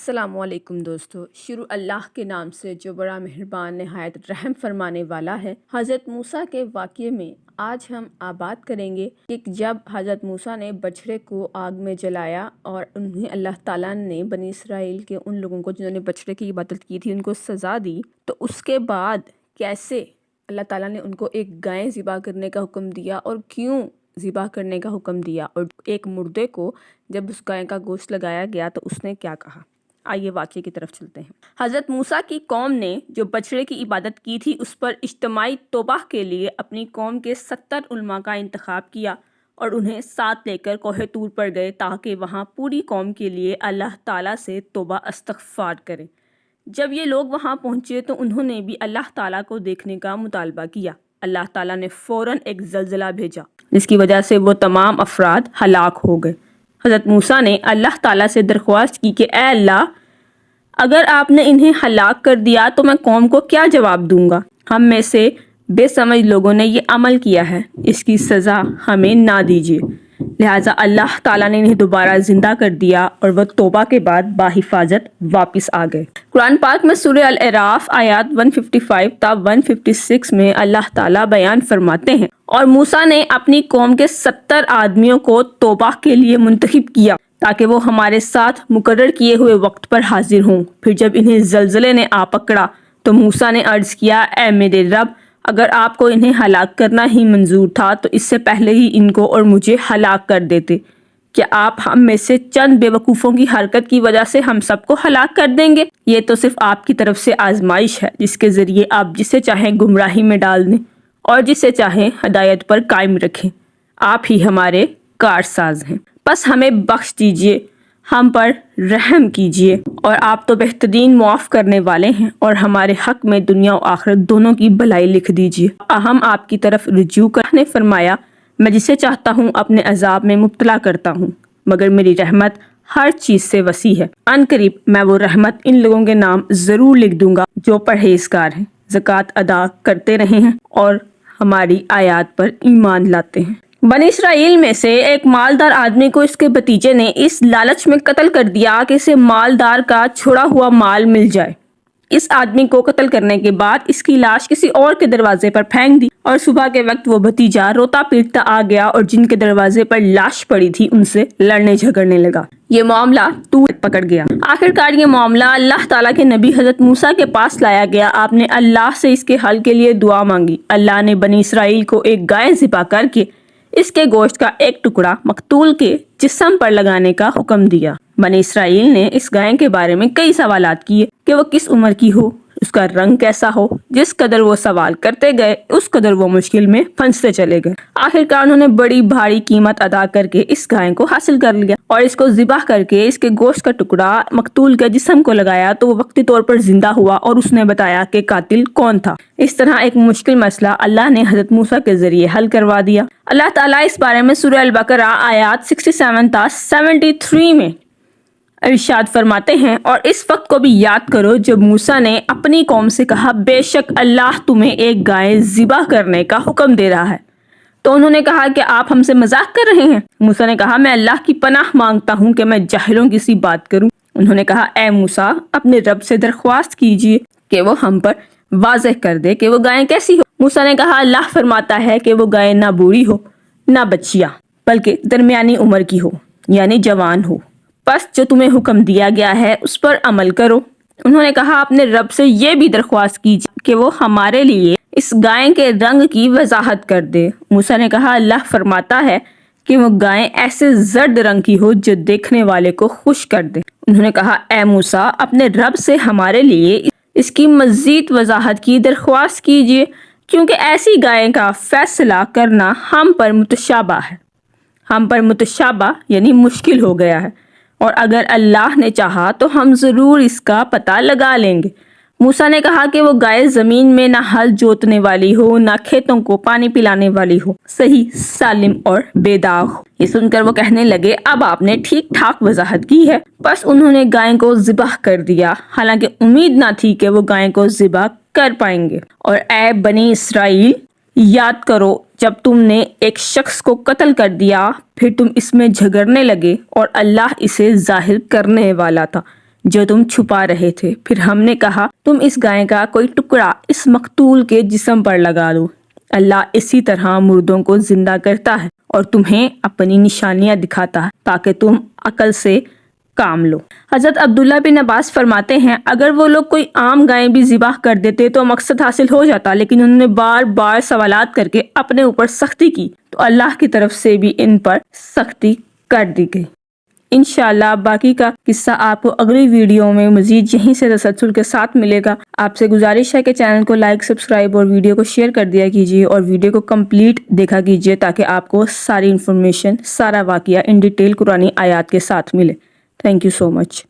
السلام علیکم دوستو، شروع اللہ کے نام سے جو بڑا مہربان نہایت رحم فرمانے والا ہے۔ حضرت موسیٰ کے واقعے میں آج ہم بات کریں گے کہ جب حضرت موسیٰ نے بچھڑے کو آگ میں جلایا اور انہیں اللہ تعالیٰ نے بنی اسرائیل کے ان لوگوں کو جنہوں نے بچھڑے کی عبادت کی تھی ان کو سزا دی، تو اس کے بعد کیسے اللہ تعالیٰ نے ان کو ایک گائے ذبح کرنے کا حکم دیا اور کیوں ذبح کرنے کا حکم دیا، اور ایک مردے کو جب اس گائے کا گوشت لگایا گیا تو اس نے کیا کہا۔ آئیے واقعے کی طرف چلتے ہیں۔ حضرت موسیٰ کی قوم نے جو بچڑے کی عبادت کی تھی اس پر اجتماعی توبہ کے لیے اپنی قوم کے 70 علماء کا انتخاب کیا اور انہیں ساتھ لے کر کوہ طور پر گئے تاکہ وہاں پوری قوم کے لیے اللہ تعالیٰ سے توبہ استغفار کریں۔ جب یہ لوگ وہاں پہنچے تو انہوں نے بھی اللہ تعالیٰ کو دیکھنے کا مطالبہ کیا۔ اللہ تعالیٰ نے فوراً ایک زلزلہ بھیجا جس کی وجہ سے وہ تمام افراد ہلاک ہو گئے۔ حضرت موسیٰ نے اللہ تعالیٰ سے درخواست کی کہ اے اللہ، اگر آپ نے انہیں ہلاک کر دیا تو میں قوم کو کیا جواب دوں گا؟ ہم میں سے بے سمجھ لوگوں نے یہ عمل کیا ہے، اس کی سزا ہمیں نہ دیجیے۔ لہٰذا اللہ تعالیٰ نے انہیں دوبارہ زندہ کر دیا اور وہ توبہ کے بعد بحفاظت واپس آ گئے۔ قرآن پاک میں سورہ الاعراف آیات 155 تا 156 میں اللہ تعالیٰ بیان فرماتے ہیں، اور موسیٰ نے اپنی قوم کے 70 آدمیوں کو توبہ کے لیے منتخب کیا تاکہ وہ ہمارے ساتھ مقرر کیے ہوئے وقت پر حاضر ہوں۔ پھر جب انہیں زلزلے نے آ پکڑا تو موسیٰ نے عرض کیا، اے میرے رب، اگر آپ کو انہیں ہلاک کرنا ہی منظور تھا تو اس سے پہلے ہی ان کو اور مجھے ہلاک کر دیتے۔ کیا آپ ہم میں سے چند بے وقوفوں کی حرکت کی وجہ سے ہم سب کو ہلاک کر دیں گے؟ یہ تو صرف آپ کی طرف سے آزمائش ہے جس کے ذریعے آپ جسے چاہیں گمراہی میں ڈال دیں اور جسے چاہیں ہدایت پر قائم رکھیں۔ آپ ہی ہمارے کارساز ہیں، بس ہمیں بخش دیجیے، ہم پر رحم کیجیے، اور آپ تو بہترین معاف کرنے والے ہیں، اور ہمارے حق میں دنیا و آخرت دونوں کی بھلائی لکھ دیجیے۔ ہم آپ کی طرف رجوع کرنے فرمایا، میں جسے چاہتا ہوں اپنے عذاب میں مبتلا کرتا ہوں، مگر میری رحمت ہر چیز سے وسیع ہے۔ ان قریب میں وہ رحمت ان لوگوں کے نام ضرور لکھ دوں گا جو پرہیزگار ہیں، زکوٰۃ ادا کرتے رہے ہیں اور ہماری آیات پر ایمان لاتے ہیں۔ بنی اسرائیل میں سے ایک مالدار آدمی کو اس کے بھتیجے نے اس لالچ میں قتل کر دیا کہ اسے مالدار کا چھوڑا ہوا مال مل جائے۔ اس آدمی کو قتل کرنے کے بعد اس کی لاش کسی اور کے دروازے پر پھینک دی، اور صبح کے وقت وہ بھتیجا روتا پیٹتا آ گیا اور جن کے دروازے پر لاش پڑی تھی ان سے لڑنے جھگڑنے لگا۔ یہ معاملہ پکڑ گیا۔ آخرکار یہ معاملہ اللہ تعالیٰ کے نبی حضرت موسیٰ کے پاس لایا گیا۔ آپ نے اللہ سے اس کے حل کے لیے دعا مانگی۔ اللہ نے بنی اسرائیل کو ایک گائے ذبح کر کے اس کے گوشت کا ایک ٹکڑا مقتول کے جسم پر لگانے کا حکم دیا۔ بنی اسرائیل نے اس گائے کے بارے میں کئی سوالات کیے کہ وہ کس عمر کی ہو، اس کا رنگ کیسا ہو۔ جس قدر وہ سوال کرتے گئے اس قدر وہ مشکل میں پھنستے چلے گئے۔ آخرکار انہوں نے بڑی بھاری قیمت ادا کر کے اس گائے کو حاصل کر لیا اور اس کو ذبح کر کے اس کے گوشت کا ٹکڑا مقتول کے جسم کو لگایا تو وہ وقتی طور پر زندہ ہوا اور اس نے بتایا کہ قاتل کون تھا۔ اس طرح ایک مشکل مسئلہ اللہ نے حضرت موسیٰ کے ذریعے حل کروا دیا۔ اللہ تعالیٰ اس بارے میں سورہ البقرہ آیات 67 تا 73 میں ارشاد فرماتے ہیں، اور اس وقت کو بھی یاد کرو جب موسیٰ نے اپنی قوم سے کہا، بے شک اللہ تمہیں ایک گائے ذبح کرنے کا حکم دے رہا ہے۔ تو انہوں نے کہا کہ آپ ہم سے مذاق کر رہے ہیں۔ موسیٰ نے کہا، میں اللہ کی پناہ مانگتا ہوں کہ میں جاہلوں کی سی بات کروں۔ انہوں نے کہا، اے موسیٰ، اپنے رب سے درخواست کیجیے کہ وہ ہم پر واضح کر دے کہ وہ گائے کیسی ہو۔ موسیٰ نے کہا، اللہ فرماتا ہے کہ وہ گائے نہ بوڑھی ہو نہ بچیا بلکہ درمیانی عمر کی ہو، یعنی جوان ہو۔ بس جو تمہیں حکم دیا گیا ہے اس پر عمل کرو۔ انہوں نے کہا، اپنے رب سے یہ بھی درخواست کیجیے کہ وہ ہمارے لیے اس گائے کے رنگ کی وضاحت کر دے۔ موسیٰ نے کہا، اللہ فرماتا ہے کہ وہ گائے ایسے زرد رنگ کی ہو جو دیکھنے والے کو خوش کر دے۔ انہوں نے کہا، اے موسیٰ، اپنے رب سے ہمارے لیے اس کی مزید وضاحت کی درخواست کیجیے، کیونکہ ایسی گائے کا فیصلہ کرنا ہم پر متشابہ ہے۔ ہم پر متشابہ یعنی مشکل ہو گیا ہے، اور اگر اللہ نے چاہا تو ہم ضرور اس کا پتہ لگا لیں گے۔ موسیٰ نے کہا کہ وہ گائے زمین میں نہ ہل جوتنے والی ہو نہ کھیتوں کو پانی پلانے والی ہو، صحیح سالم اور بے داغ ہو۔ یہ سن کر وہ کہنے لگے، اب آپ نے ٹھیک ٹھاک وضاحت کی ہے۔ بس انہوں نے گائے کو ذبح کر دیا، حالانکہ امید نہ تھی کہ وہ گائے کو ذبح کر پائیں گے۔ اور اے بنی اسرائیل، یاد کرو جب تم نے ایک شخص کو قتل کر دیا، پھر تم اس میں جھگڑنے لگے اور اللہ اسے ظاہر کرنے والا تھا، جو تم چھپا رہے تھے۔ پھر ہم نے کہا تم اس گائے کا کوئی ٹکڑا اس مقتول کے جسم پر لگا دو۔ اللہ اسی طرح مردوں کو زندہ کرتا ہے اور تمہیں اپنی نشانیاں دکھاتا ہے تاکہ تم عقل سے کام لو۔ حضرت عبداللہ بن عباس فرماتے ہیں اگر وہ لوگ کوئی عام گائے بھی ذبح کر دیتے تو مقصد حاصل ہو جاتا، لیکن انہوں نے بار بار سوالات کر کے اپنے اوپر سختی کی تو اللہ کی طرف سے بھی ان پر سختی کر دی گئی۔ انشاءاللہ باقی کا قصہ آپ کو اگلی ویڈیو میں مزید یہیں سے تسلسل کے ساتھ ملے گا۔ آپ سے گزارش ہے کہ چینل کو لائک، سبسکرائب اور ویڈیو کو شیئر کر دیا کیجیے اور ویڈیو کو کمپلیٹ دیکھا کیجیے تاکہ آپ کو ساری انفارمیشن، سارا واقعہ ان ڈیٹیل قرآنی آیات کے ساتھ ملے۔ Thank you so much.